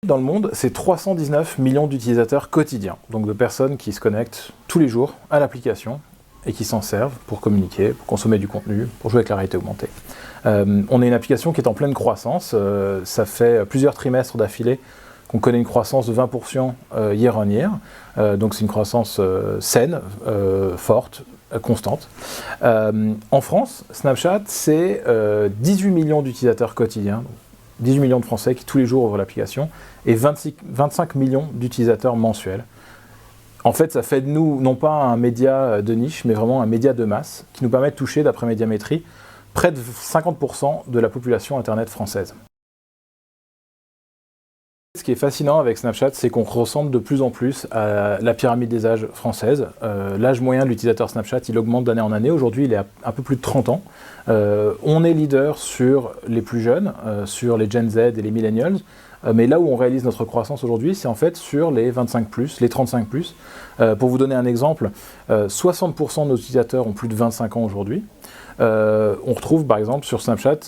Dans le monde, c'est 319 millions d'utilisateurs quotidiens, donc de personnes qui se connectent tous les jours à l'application et qui s'en servent pour communiquer, pour consommer du contenu, pour jouer avec la réalité augmentée. On est une application qui est en pleine croissance, ça fait plusieurs trimestres d'affilée qu'on connaît une croissance de 20% year on year, donc c'est une croissance saine, forte, constante. En France, Snapchat, c'est 18 millions d'utilisateurs quotidiens, 18 millions de Français qui tous les jours ouvrent l'application, et 25 millions d'utilisateurs mensuels. En fait, ça fait de nous, non pas un média de niche, mais vraiment un média de masse, qui nous permet de toucher, d'après Médiamétrie, près de 50% de la population Internet française. Ce qui est fascinant avec Snapchat, c'est qu'on ressemble de plus en plus à la pyramide des âges française. L'âge moyen de l'utilisateur Snapchat, il augmente d'année en année. Aujourd'hui, il est à un peu plus de 30 ans. On est leader sur les plus jeunes, sur les Gen Z et les Millennials. Mais là où on réalise notre croissance aujourd'hui, c'est en fait sur les 25+, les 35+. Pour vous donner un exemple, 60% de nos utilisateurs ont plus de 25 ans aujourd'hui. On retrouve par exemple sur Snapchat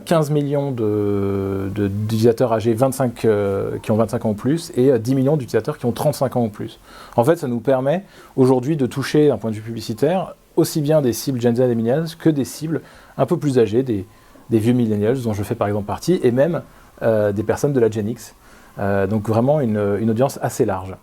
15 millions d'utilisateurs âgés 25, qui ont 25 ans ou plus et 10 millions d'utilisateurs qui ont 35 ans ou plus. En fait, ça nous permet aujourd'hui de toucher d'un point de vue publicitaire aussi bien des cibles Gen Z et Millennials que des cibles un peu plus âgées, des vieux Millennials dont je fais par exemple partie, et même des personnes de la Gen X. Donc vraiment une audience assez large.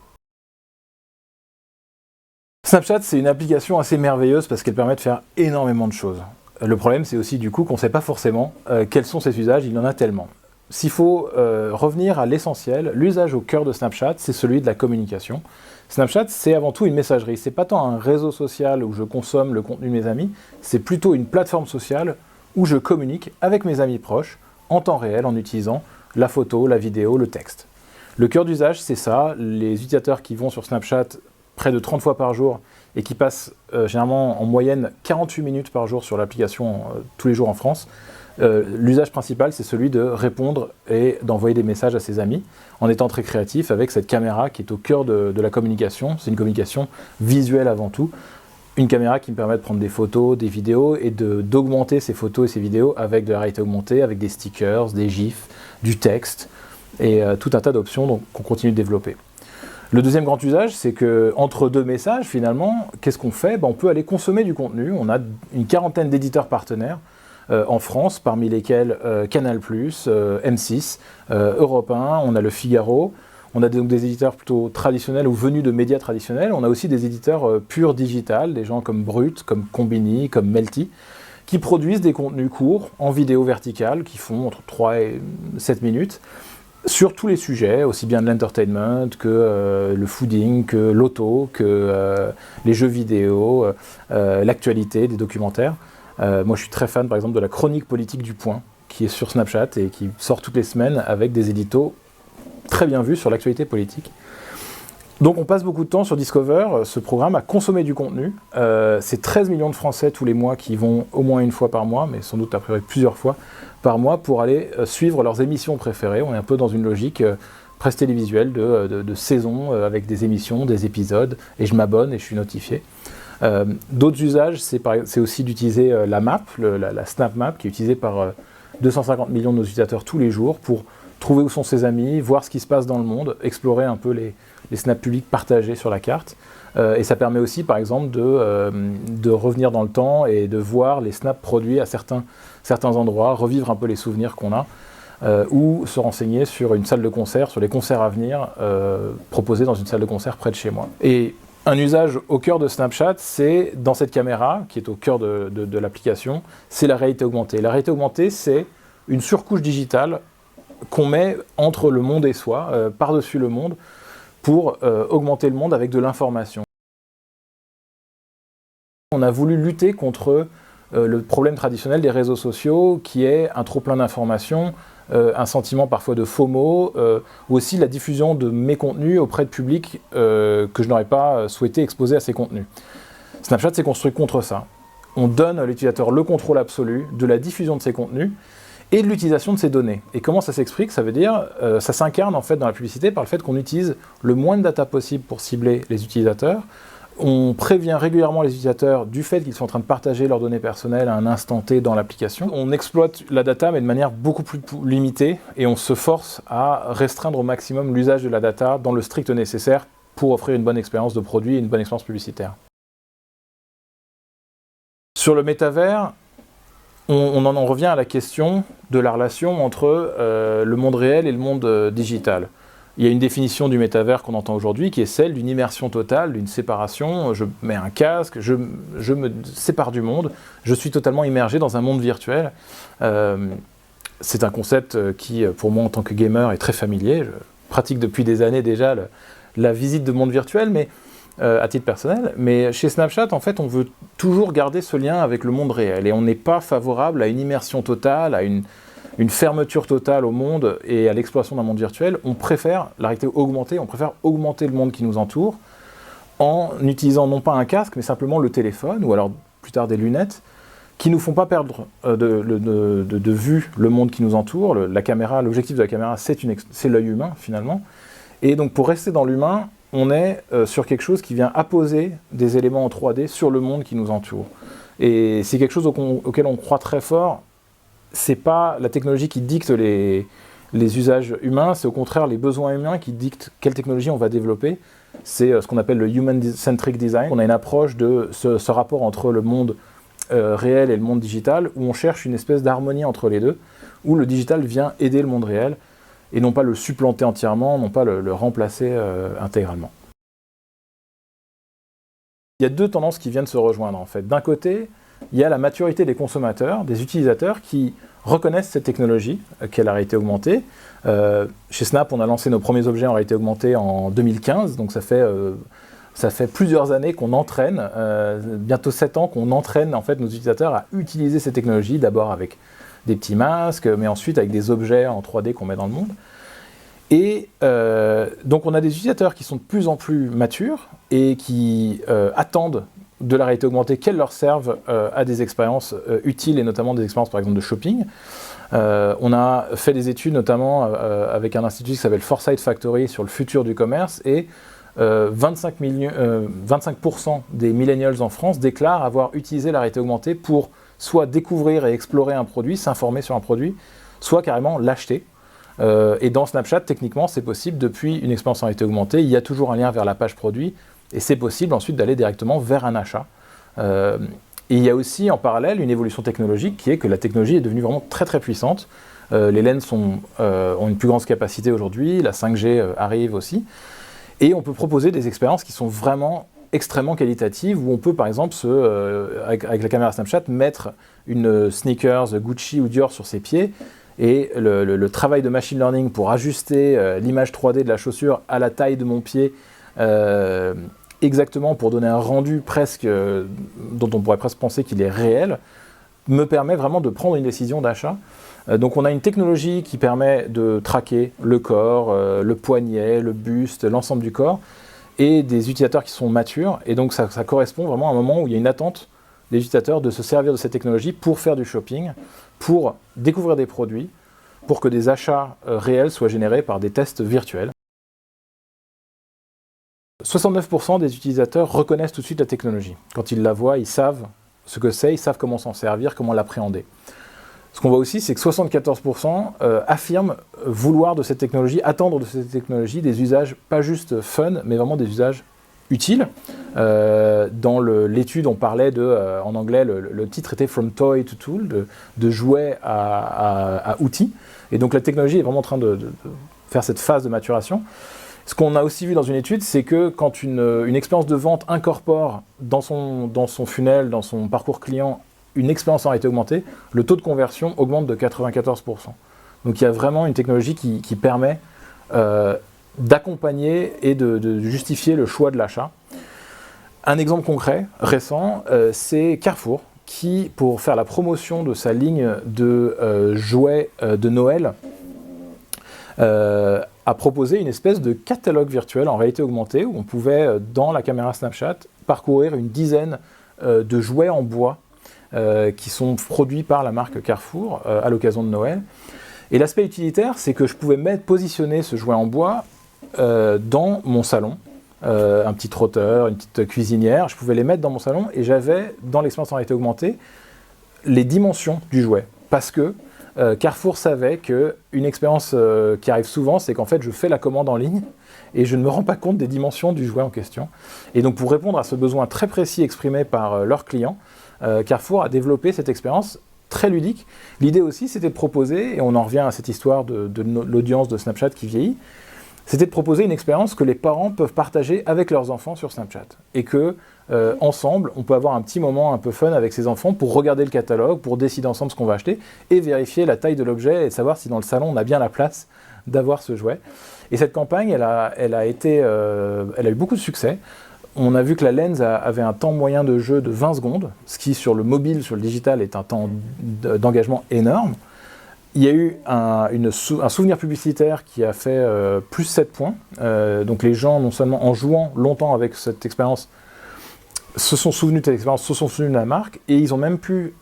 Snapchat, c'est une application assez merveilleuse parce qu'elle permet de faire énormément de choses. Le problème, c'est aussi du coup qu'on ne sait pas forcément quels sont ses usages, il y en a tellement. S'il faut revenir à l'essentiel, l'usage au cœur de Snapchat, c'est celui de la communication. Snapchat, c'est avant tout une messagerie. C'est pas tant un réseau social où je consomme le contenu de mes amis, c'est plutôt une plateforme sociale où je communique avec mes amis proches en temps réel en utilisant la photo, la vidéo, le texte. Le cœur d'usage, c'est ça. Les utilisateurs qui vont sur Snapchat près de 30 fois par jour et qui passent généralement en moyenne 48 minutes par jour sur l'application tous les jours en France, l'usage principal, c'est celui de répondre et d'envoyer des messages à ses amis en étant très créatif avec cette caméra qui est au cœur de la communication. C'est une communication visuelle avant tout. Une caméra qui me permet de prendre des photos, des vidéos et d'augmenter ces photos et ces vidéos avec de la réalité augmentée, avec des stickers, des gifs, du texte et tout un tas d'options qu'on continue de développer. Le deuxième grand usage, c'est qu'entre deux messages, finalement, qu'est-ce qu'on fait ? On peut aller consommer du contenu. On a une quarantaine d'éditeurs partenaires en France, parmi lesquels Canal+, M6, Europe 1, on a Le Figaro. On a donc des éditeurs plutôt traditionnels ou venus de médias traditionnels. On a aussi des éditeurs purs digital, des gens comme Brut, comme Combini, comme Melty, qui produisent des contenus courts en vidéo verticale qui font entre 3 et 7 minutes sur tous les sujets, aussi bien de l'entertainment que le fooding, que l'auto, que les jeux vidéo, l'actualité, des documentaires. Moi, je suis très fan, par exemple, de la chronique politique du Point, qui est sur Snapchat et qui sort toutes les semaines avec des éditos très bien vus sur l'actualité politique. Donc on passe beaucoup de temps sur Discover, ce programme, à consommer du contenu. C'est 13 millions de Français tous les mois qui vont au moins une fois par mois, mais sans doute a priori plusieurs fois par mois, pour aller suivre leurs émissions préférées. On est un peu dans une logique presse télévisuelle de saison, avec des émissions, des épisodes, et je m'abonne et je suis notifié. D'autres usages, c'est aussi d'utiliser la map, la Snap Map, qui est utilisée par 250 millions de nos utilisateurs tous les jours pour trouver où sont ses amis, voir ce qui se passe dans le monde, explorer un peu les snaps publics partagés sur la carte. Et ça permet aussi, par exemple, de revenir dans le temps et de voir les snaps produits à certains endroits, revivre un peu les souvenirs qu'on a, ou se renseigner sur une salle de concert, sur les concerts à venir proposés dans une salle de concert près de chez moi. Et un usage au cœur de Snapchat, c'est dans cette caméra, qui est au cœur de l'application, c'est la réalité augmentée. La réalité augmentée, c'est une surcouche digitale qu'on met entre le monde et soi, par-dessus le monde, pour augmenter le monde avec de l'information. On a voulu lutter contre le problème traditionnel des réseaux sociaux, qui est un trop-plein d'informations, un sentiment parfois de FOMO, ou aussi la diffusion de mes contenus auprès de publics que je n'aurais pas souhaité exposer à ces contenus. Snapchat s'est construit contre ça. On donne à l'utilisateur le contrôle absolu de la diffusion de ces contenus et de l'utilisation de ces données. Et comment ça s'explique ? Ça veut dire, ça s'incarne en fait dans la publicité par le fait qu'on utilise le moins de data possible pour cibler les utilisateurs, On prévient régulièrement les utilisateurs du fait qu'ils sont en train de partager leurs données personnelles à un instant T dans l'application. On exploite la data mais de manière beaucoup plus limitée et on se force à restreindre au maximum l'usage de la data dans le strict nécessaire pour offrir une bonne expérience de produit et une bonne expérience publicitaire. Sur le métavers, on en revient à la question de la relation entre le monde réel et le monde digital. Il y a une définition du métavers qu'on entend aujourd'hui qui est celle d'une immersion totale, d'une séparation. Je mets un casque, je me sépare du monde, je suis totalement immergé dans un monde virtuel. C'est un concept qui, pour moi en tant que gamer, est très familier. Je pratique depuis des années déjà la visite de monde virtuel, mais à titre personnel. Mais chez Snapchat, en fait, on veut toujours garder ce lien avec le monde réel et on n'est pas favorable à une immersion totale, à une fermeture totale au monde et à l'exploration d'un monde virtuel. On préfère la réalité augmentée, on préfère augmenter le monde qui nous entoure en utilisant non pas un casque, mais simplement le téléphone, ou alors plus tard des lunettes, qui ne nous font pas perdre de vue le monde qui nous entoure. La caméra, l'objectif de la caméra, c'est l'œil humain, finalement. Et donc pour rester dans l'humain, on est sur quelque chose qui vient apposer des éléments en 3D sur le monde qui nous entoure. Et c'est quelque chose auquel on croit très fort. C'est pas la technologie qui dicte les usages humains, c'est au contraire les besoins humains qui dictent quelle technologie on va développer. C'est ce qu'on appelle le human-centric design. On a une approche de ce rapport entre le monde réel et le monde digital, où on cherche une espèce d'harmonie entre les deux, où le digital vient aider le monde réel, et non pas le supplanter entièrement, non pas le remplacer intégralement. Il y a deux tendances qui viennent se rejoindre en fait. D'un côté, il y a la maturité des consommateurs, des utilisateurs qui reconnaissent cette technologie qu'est la réalité augmentée. Chez Snap, on a lancé nos premiers objets en réalité augmentée en 2015, donc ça fait plusieurs années qu'on entraîne, bientôt 7 ans qu'on entraîne en fait nos utilisateurs à utiliser ces technologies, d'abord avec des petits masques, mais ensuite avec des objets en 3D qu'on met dans le monde. Et donc on a des utilisateurs qui sont de plus en plus matures et qui attendent de la réalité augmentée qu'elle leur serve à des expériences utiles et notamment des expériences par exemple de shopping. On a fait des études notamment avec un institut qui s'appelle Foresight Factory sur le futur du commerce et 25% des millennials en France déclarent avoir utilisé la réalité augmentée pour soit découvrir et explorer un produit, s'informer sur un produit, soit carrément l'acheter. Et dans Snapchat, techniquement, c'est possible depuis une expérience en réalité augmentée. Il y a toujours un lien vers la page produit et c'est possible ensuite d'aller directement vers un achat. Et il y a aussi en parallèle une évolution technologique qui est que la technologie est devenue vraiment très très puissante. Les lenses ont une plus grande capacité aujourd'hui, la 5G arrive aussi. Et on peut proposer des expériences qui sont vraiment extrêmement qualitatives, où on peut par exemple, avec la caméra Snapchat, mettre une sneakers Gucci ou Dior sur ses pieds, et le travail de machine learning pour ajuster l'image 3D de la chaussure à la taille de mon pied, exactement pour donner un rendu presque, dont on pourrait presque penser qu'il est réel, me permet vraiment de prendre une décision d'achat. Donc on a une technologie qui permet de traquer le corps, le poignet, le buste, l'ensemble du corps, et des utilisateurs qui sont matures, et donc ça correspond vraiment à un moment où il y a une attente des utilisateurs de se servir de cette technologie pour faire du shopping, pour découvrir des produits, pour que des achats réels soient générés par des tests virtuels. 69% des utilisateurs reconnaissent tout de suite la technologie. Quand ils la voient, ils savent ce que c'est, ils savent comment s'en servir, comment l'appréhender. Ce qu'on voit aussi, c'est que 74% affirment vouloir de cette technologie, attendre de cette technologie des usages pas juste fun, mais vraiment des usages utiles. Dans l'étude, on parlait en anglais, le titre était From Toy to Tool, de jouet à outils. Et donc la technologie est vraiment en train de faire cette phase de maturation. Ce qu'on a aussi vu dans une étude, c'est que quand une expérience de vente incorpore dans son funnel, dans son parcours client, une expérience en réalité augmentée, le taux de conversion augmente de 94%. Donc il y a vraiment une technologie qui permet d'accompagner et de justifier le choix de l'achat. Un exemple concret, récent, c'est Carrefour, qui, pour faire la promotion de sa ligne de jouets de Noël, a proposé une espèce de catalogue virtuel en réalité augmentée, où on pouvait, dans la caméra Snapchat, parcourir une dizaine de jouets en bois qui sont produits par la marque Carrefour à l'occasion de Noël. Et l'aspect utilitaire, c'est que je pouvais positionner ce jouet en bois dans mon salon, un petit trotteur, une petite cuisinière. Je pouvais les mettre dans mon salon et j'avais, dans l'expérience en réalité augmentée, les dimensions du jouet. Parce que Carrefour savait qu'une expérience qui arrive souvent, c'est qu'en fait, je fais la commande en ligne et je ne me rends pas compte des dimensions du jouet en question. Et donc, pour répondre à ce besoin très précis exprimé par leurs clients, Carrefour a développé cette expérience très ludique. L'idée aussi, c'était de proposer, et on en revient à cette histoire de l'audience de Snapchat qui vieillit, c'était de proposer une expérience que les parents peuvent partager avec leurs enfants sur Snapchat. Et que, ensemble, on peut avoir un petit moment un peu fun avec ses enfants pour regarder le catalogue, pour décider ensemble ce qu'on va acheter, et vérifier la taille de l'objet et savoir si dans le salon, on a bien la place d'avoir ce jouet. Et cette campagne, elle a eu beaucoup de succès. On a vu que la Lens avait un temps moyen de jeu de 20 secondes, ce qui sur le mobile, sur le digital, est un temps d'engagement énorme. Il y a eu un souvenir publicitaire qui a fait plus 7 points. Donc les gens, non seulement en jouant longtemps avec cette expérience, se sont souvenus de cette expérience, se sont souvenus de la marque, et ils ont même pu,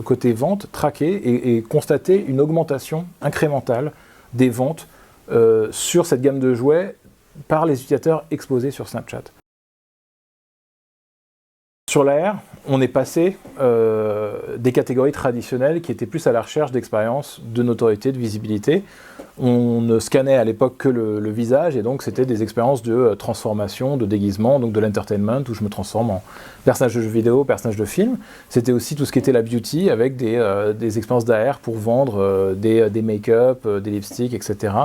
côté vente, traquer et constater une augmentation incrémentale des ventes sur cette gamme de jouets par les utilisateurs exposés sur Snapchat. Sur l'AR, on est passé des catégories traditionnelles qui étaient plus à la recherche d'expérience, de notoriété, de visibilité. On ne scannait à l'époque que le visage, et donc c'était des expériences de transformation, de déguisement, donc de l'entertainment, où je me transforme en personnage de jeu vidéo, personnage de film. C'était aussi tout ce qui était la beauty, avec des expériences d'AR pour vendre des make-up, des lipsticks, etc.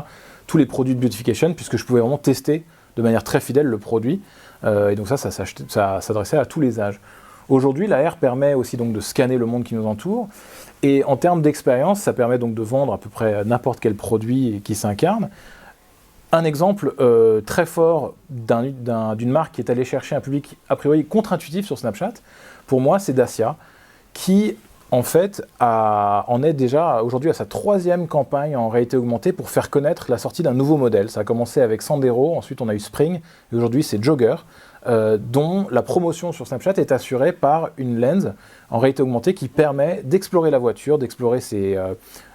Tous les produits de beautification, puisque je pouvais vraiment tester de manière très fidèle le produit. Et donc ça s'adressait à tous les âges. Aujourd'hui, l'AR permet aussi donc de scanner le monde qui nous entoure. Et en termes d'expérience, ça permet donc de vendre à peu près n'importe quel produit qui s'incarne. Un exemple très fort d'une marque qui est allée chercher un public a priori contre-intuitif sur Snapchat, pour moi, c'est Dacia, qui en fait en est déjà aujourd'hui à sa 3e campagne en réalité augmentée pour faire connaître la sortie d'un nouveau modèle. Ça a commencé avec Sandero, ensuite on a eu Spring, et aujourd'hui c'est Jogger, dont la promotion sur Snapchat est assurée par une lens en réalité augmentée qui permet d'explorer la voiture, d'explorer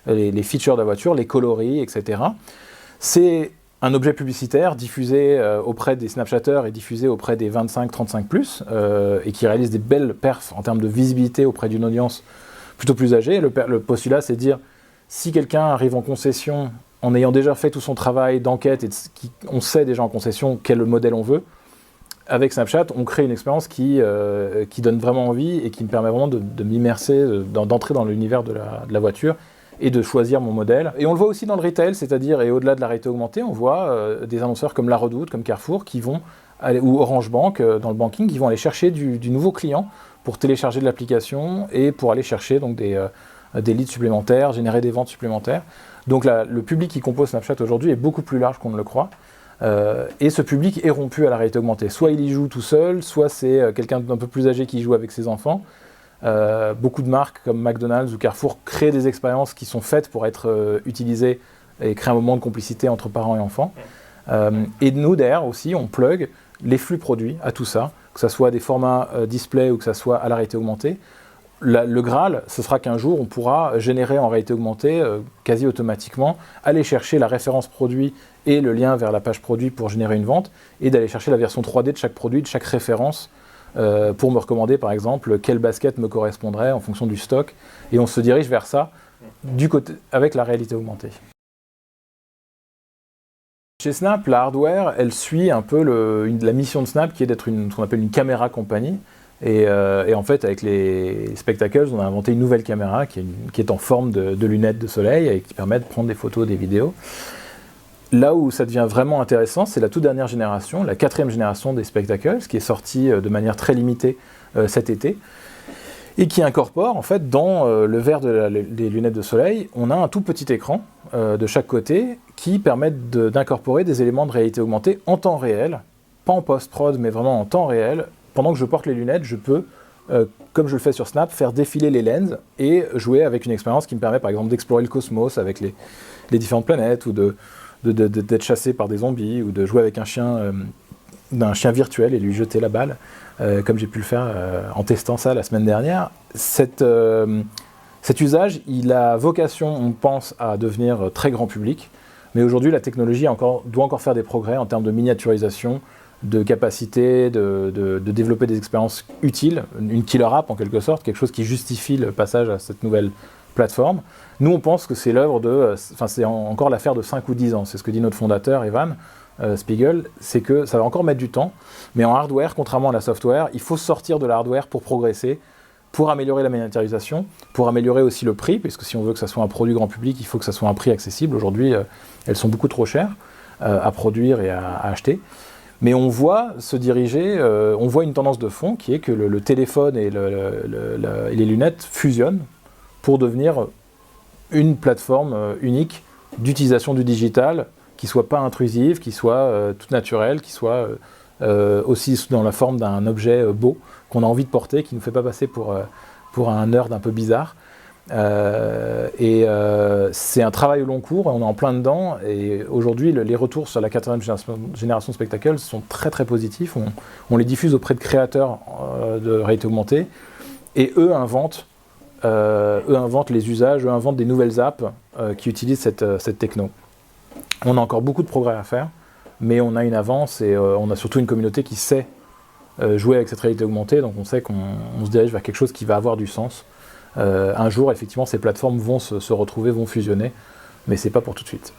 les features de la voiture, les coloris, etc. C'est un objet publicitaire diffusé auprès des Snapchatters et diffusé auprès des 25-35+, et qui réalise des belles perfs en termes de visibilité auprès d'une audience plutôt plus âgée. Le postulat, c'est de dire, si quelqu'un arrive en concession en ayant déjà fait tout son travail d'enquête, et on sait déjà en concession quel modèle on veut, avec Snapchat, on crée une expérience qui donne vraiment envie et qui me permet vraiment de m'immerser, d'entrer dans l'univers de la voiture et de choisir mon modèle. Et on le voit aussi dans le retail, c'est-à-dire, et au-delà de la réalité augmentée, on voit des annonceurs comme La Redoute, comme Carrefour, ou Orange Bank, dans le banking, qui vont aller chercher du nouveau client pour télécharger de l'application et pour aller chercher donc, des leads supplémentaires, générer des ventes supplémentaires. Donc le public qui compose Snapchat aujourd'hui est beaucoup plus large qu'on ne le croit. Et ce public est rompu à la réalité augmentée. Soit il y joue tout seul, soit c'est quelqu'un d'un peu plus âgé qui joue avec ses enfants. Beaucoup de marques comme McDonald's ou Carrefour créent des expériences qui sont faites pour être utilisées et créer un moment de complicité entre parents et enfants. Et nous, derrière aussi, on plug les flux produits à tout ça, que ce soit des formats display ou que ce soit à la réalité augmentée. Le Graal, ce sera qu'un jour, on pourra générer en réalité augmentée quasi automatiquement, aller chercher la référence produit et le lien vers la page produit pour générer une vente, et d'aller chercher la version 3D de chaque produit, de chaque référence, pour me recommander par exemple quelle basket me correspondrait en fonction du stock, et on se dirige vers ça avec la réalité augmentée. Chez Snap, la hardware, elle suit un peu la mission de Snap qui est d'être ce qu'on appelle une caméra compagnie. Et en fait, avec les Spectacles, on a inventé une nouvelle caméra qui est en forme de lunettes de soleil et qui permet de prendre des photos, des vidéos. Là où ça devient vraiment intéressant, c'est la toute dernière génération, la 4e génération des Spectacles, qui est sortie de manière très limitée cet été, et qui incorpore, en fait, dans le verre des lunettes de soleil, on a un tout petit écran de chaque côté qui permet d'incorporer des éléments de réalité augmentée en temps réel, pas en post-prod, mais vraiment en temps réel. Pendant que je porte les lunettes, je peux, comme je le fais sur Snap, faire défiler les lens et jouer avec une expérience qui me permet, par exemple, d'explorer le cosmos avec les différentes planètes, ou d'être chassé par des zombies, ou de jouer avec un chien virtuel et lui jeter la balle, comme j'ai pu le faire en testant ça la semaine dernière. Cet usage, il a vocation, on pense, à devenir très grand public, mais aujourd'hui, la technologie doit encore faire des progrès en termes de miniaturisation, de capacité de développer des expériences utiles, une killer app en quelque sorte, quelque chose qui justifie le passage à cette nouvelle plateforme. Nous, on pense que c'est l'œuvre c'est encore l'affaire de 5 ou 10 ans. C'est ce que dit notre fondateur, Evan Spiegel, c'est que ça va encore mettre du temps, mais en hardware, contrairement à la software, il faut sortir de la hardware pour progresser, pour améliorer la monétarisation, pour améliorer aussi le prix, puisque si on veut que ça soit un produit grand public, il faut que ça soit un prix accessible. Aujourd'hui, elles sont beaucoup trop chères à produire et à acheter. Mais on voit se diriger, on voit une tendance de fond qui est que le téléphone et les lunettes fusionnent pour devenir une plateforme unique d'utilisation du digital qui soit pas intrusive, qui soit toute naturelle, qui soit aussi dans la forme d'un objet beau qu'on a envie de porter, qui ne nous fait pas passer pour un nerd un peu bizarre. C'est un travail au long cours, on est en plein dedans, et aujourd'hui les retours sur la 4e génération de Spectacles sont très très positifs. On les diffuse auprès de créateurs de réalité augmentée, et eux inventent les usages, eux inventent des nouvelles apps qui utilisent cette techno. On a encore beaucoup de progrès à faire, mais on a une avance et on a surtout une communauté qui sait jouer avec cette réalité augmentée, donc on sait qu'on se dirige vers quelque chose qui va avoir du sens. Un jour, effectivement, ces plateformes vont se retrouver, vont fusionner, mais c'est pas pour tout de suite.